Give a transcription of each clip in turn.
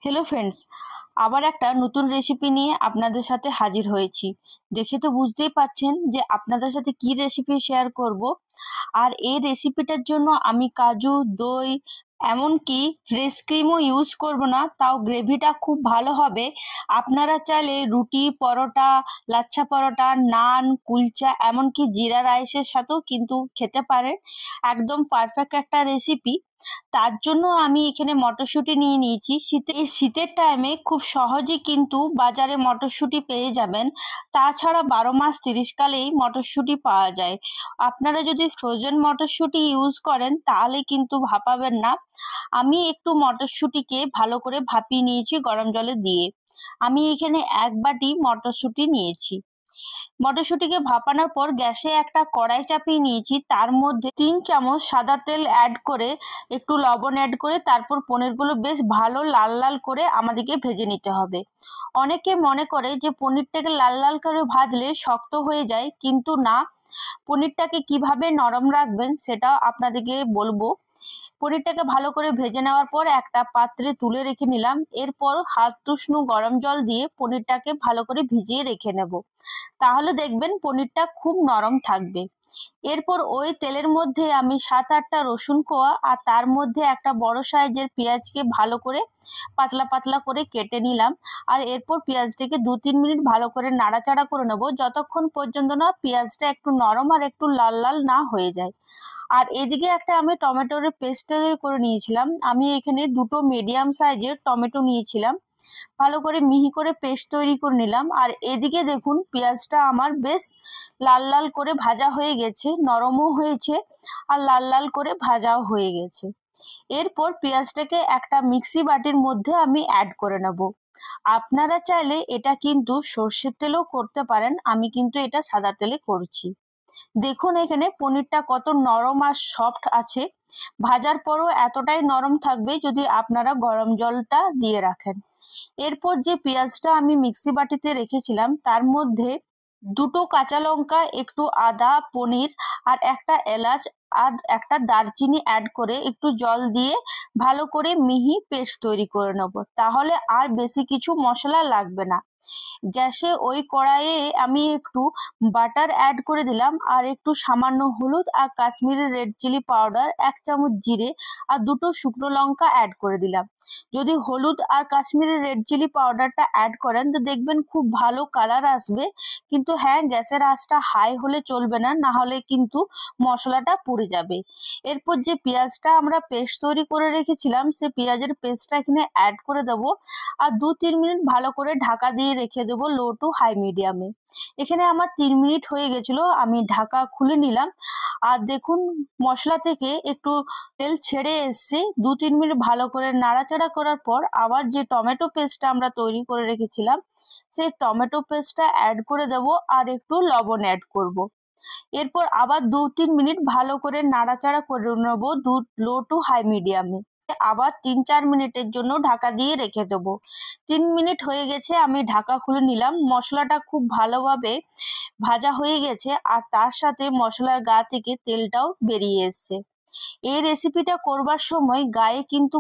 Hello friends, আবার একটা নতুন রেসিপি নিয়ে আপনাদের সাথে হাজির হয়েছি। দেখে তো বুঝতেই পাচ্ছেন যে আপনাদের সাথে কি রেসিপি শেয়ার করব। আর এই রেসিপিটার জন্য আমি কাজু, দই, এমনকি ফ্রেশ ক্রিমও ইউজ করব না, তাও গ্রেভিটা খুব ভালো হবে। আপনারা চাইলে রুটি, পরোটা, লাচ্ছা পরোটা, নান, কুলচা, এমনকি জিরা রাইসের সাথেও কিন্তু খেতে পারেন। একদম পারফেক্ট একটা রেসিপি। তার জন্য আমি এখানে মটরশুঁটি নিয়ে নিয়েছি। এই শীতের টাইমে খুব সহজেই কিন্তু বাজারে মটরশুঁটি পেয়ে যাবেন। তাছাড়া 12 মাস 30 কালেই মটরশুঁটি পাওয়া যায়। আপনারা যদি ফ্রোজেন মটরশুঁটি ইউজ করেন তাহলে কিন্তু ভাপাবেন না। আমি একটু মটরশুঁটিকে ভালো করে ভাপিয়ে নিয়েছি গরম জলে দিয়ে। আমি এখানে 1 বাটি মটরশুঁটি নিয়েছি। মটরশুঁটিকে ভাপানোর পর গ্যাসে একটা কড়াই চাপিয়ে নিয়েছি। তার মধ্যে 3 চামচ সাদা তেল অ্যাড করে একটু লবণ অ্যাড করে তারপর পনিরগুলো বেশ ভালো লাল লাল করে আমাদেরকে ভেজে নিতে হবে। অনেকে মনে করে যে পনিরটাকে লাল লাল করে ভাজলে শক্ত হয়ে যায়, কিন্তু না। পনিরটাকে কিভাবে নরম রাখবেন সেটাও আপনাদেরকে বলবো। পনিরটাকে ভালো করে ভেজে নেওয়ার পর একটা পাত্রে তুলে রেখে নিলাম। এরপর হাত উষ্ণ গরম জল দিয়ে পনিরটাকে ভালো করে ভিজিয়ে রেখে নেব। তাহলে দেখবেন পনিরটা খুব নরম থাকবে। এরপর ওই তেলের মধ্যে আমি 7-8টা রসুন কোয়া আর তার মধ্যে একটা বড় সাইজের পেঁয়াজকে ভালো করে পাতলা পাতলা করে কেটে নিলাম। আর এরপর পেঁয়াজটাকে 2-3 মিনিট ভালো করে নাড়াচাড়া করে নেব, যতক্ষণ পর্যন্ত না পেঁয়াজটা একটু নরম আর একটু লাল লাল না হয়ে যায়। আর এদিকে একটা আমি টমেটোর পেস্ট তৈরি করে নিয়েছিলাম। আমি এখানে 2টো মিডিয়াম সাইজের টমেটো নিয়েছিলাম, ভালো করে মিহি করে পেস্ট তৈরি করে নিলাম। আর এদিকে দেখুন পেঁয়াজটা আমার বেশ লাল লাল করে ভাজা হয়ে গেছে, নরমও হয়েছে আর লাল লাল করে ভাজাও হয়ে গেছে। এরপর পেঁয়াজটাকে একটা মিক্সি বাটির মধ্যে আমি অ্যাড করে নেব। আপনারা চাইলে এটা কিন্তু সর্ষের তেলেও করতে পারেন, আমি কিন্তু এটা সাদা তেলে করছি। দেখুন এখানে পনিরটা কত নরম আর সফট আছে। ভাজার পরও এতটাই নরম থাকবে যদি আপনারা গরম জলটা দিয়ে রাখেন। এরপর যে পেঁয়াজটা আমি মিক্সি বাটিতে রেখেছিলাম তার মধ্যে 2টো কাঁচা লঙ্কা, একটু আদা, পনির আর একটা এলাচ আর একটা দারচিনি অ্যাড করে একটু জল দিয়ে ভালো করে মিহি পেস্ট তৈরি করে নেব। তাহলে আর বেশি কিছু মশলা লাগবে না। গ্যাসে ওই কড়াইয়ে আমি একটু বাটার অ্যাড করে দিলাম আর একটু সামান্য হলুদ আর কাশ্মীরি রেড চিলি পাউডার, 1 চামচ জিরে আর 2টো শুকনো লঙ্কা অ্যাড করে দিলাম। যদি হলুদ আর কাশ্মীরি রেড চিলি পাউডারটা অ্যাড করেন তো দেখবেন খুব ভালো কালার আসবে। কিন্তু হ্যাঁ, গ্যাসের আঁচটা হাই হলে চলবে না, না হলে কিন্তু মশলাটা পুড়ে যাবে। এরপর যে পেঁয়াজটা আমরা পেস্ট তৈরি করে রেখেছিলাম সে পেঁয়াজের পেস্টটা এখানে অ্যাড করে দেবো আর 2-3 মিনিট ভালো করে ঢাকা দিয়ে রেখে দেবো লো টু হাই মিডিয়ামে। এখানে আমার 3 মিনিট হয়ে গেছিল, আমি ঢাকা খুলে নিলাম। আর দেখুন মশলা থেকে একটু তেল ছেড়ে এসছে। 2-3 মিনিট ভালো করে নাড়াচাড়া করার পর আবার যে টমেটো পেস্টটা আমরা তৈরি করে রেখেছিলাম সেই টমেটো পেস্টটা অ্যাড করে দেবো আর একটু লবণ অ্যাড করব। এরপর আবার 2-3 মিনিট ভালো করে নাড়াচাড়া করে নেবো লো টু হাই মিডিয়ামে। আবার 3-4 মিনিটের জন্য ঢাকা দিয়ে রেখে দেবো। 3 মিনিট হয়ে গেছে, আমি ঢাকা খুলে নিলাম। মশলাটা খুব ভালোভাবে ভাজা হয়ে গেছে আর তার সাথে মশলার গা থেকে তেলটাও বেরিয়ে এসছে। এই রেসিপিটা করবার সময় গায়ে কিন্তু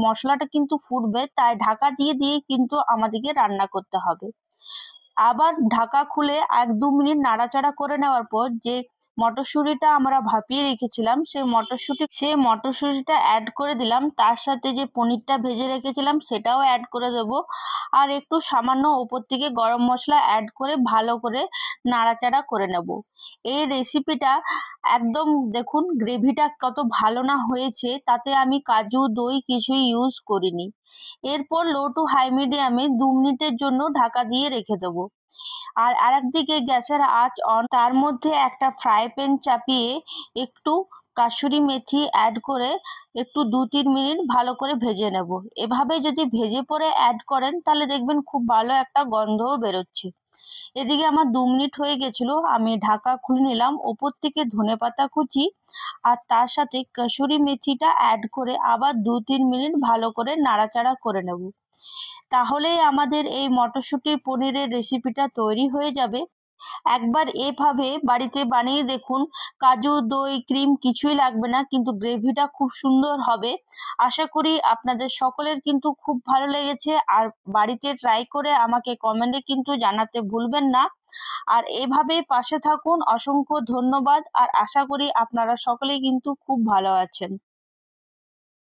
মশলাটা কিন্তু ফুটবে, তাই ঢাকা দিয়ে দিয়ে কিন্তু আমাদেরকে রান্না করতে হবে। আবার ঢাকা খুলে 1-2 মিনিট নাড়াচাড়া করে নেওয়ার পর যে মটরশুঁটিটা আমরা ভাপিয়ে রেখেছিলাম সেই মটরশুঁটিটা অ্যাড করে দিলাম। তার সাথে যে পনিরটা ভেজে রেখেছিলাম সেটাও অ্যাড করে দেব আর একটু সামান্য উপর থেকে গরম মশলা অ্যাড করে ভালো করে নাড়াচাড়া করে নেব। এই রেসিপিটা একদম দেখুন গ্রেভিটা কত ভালো না হয়েছে, তাতে আমি কাজু, দই কিছুই ইউজ করিনি। এরপর লো টু হাই মিডিয়ামে 2 মিনিটের জন্য ঢাকা দিয়ে রেখে দেবো। আর আরেকদিকে গ্যাসের আঁচ অন, তার মধ্যে একটা ফ্রাই প্যান চাপিয়ে একটু কাসুরি মেথি অ্যাড করে একটু 2-3 মিনিট ভালো করে ভেজে নেব। এভাবে যদি ভেজে পরে অ্যাড করেন তাহলে দেখবেন খুব ভালো একটা গন্ধও বেরোচ্ছে। এদিকে আমার 2 মিনিট হয়ে গেছিল, আমি ঢাকা খুলে নিলাম। ওপর থেকে ধনেপাতা কুচি আর তার সাথে কাসুরি মেথিটা অ্যাড করে আবার 2-3 মিনিট ভালো করে নাড়াচাড়া করে নেব। তাহলেই আমাদের এই মটরশুঁটি পনিরের রেসিপিটা তৈরি হয়ে যাবে। একবার এভাবে বাড়িতে বানিয়ে দেখুন। কাজু, দই, ক্রিম কিছুই লাগবে না, কিন্তু গ্রেভিটা খুব সুন্দর হবে। আশা করি আপনাদের সকলের কিন্তু খুব ভালো লেগেছে। আর বাড়িতে ট্রাই করে আমাকে কমেন্টে কিন্তু জানাতে ভুলবেন না। আর এভাবেই পাশে থাকুন। অসংখ্য ধন্যবাদ। আর আশা করি আপনারা সকলেই কিন্তু খুব ভালো আছেন।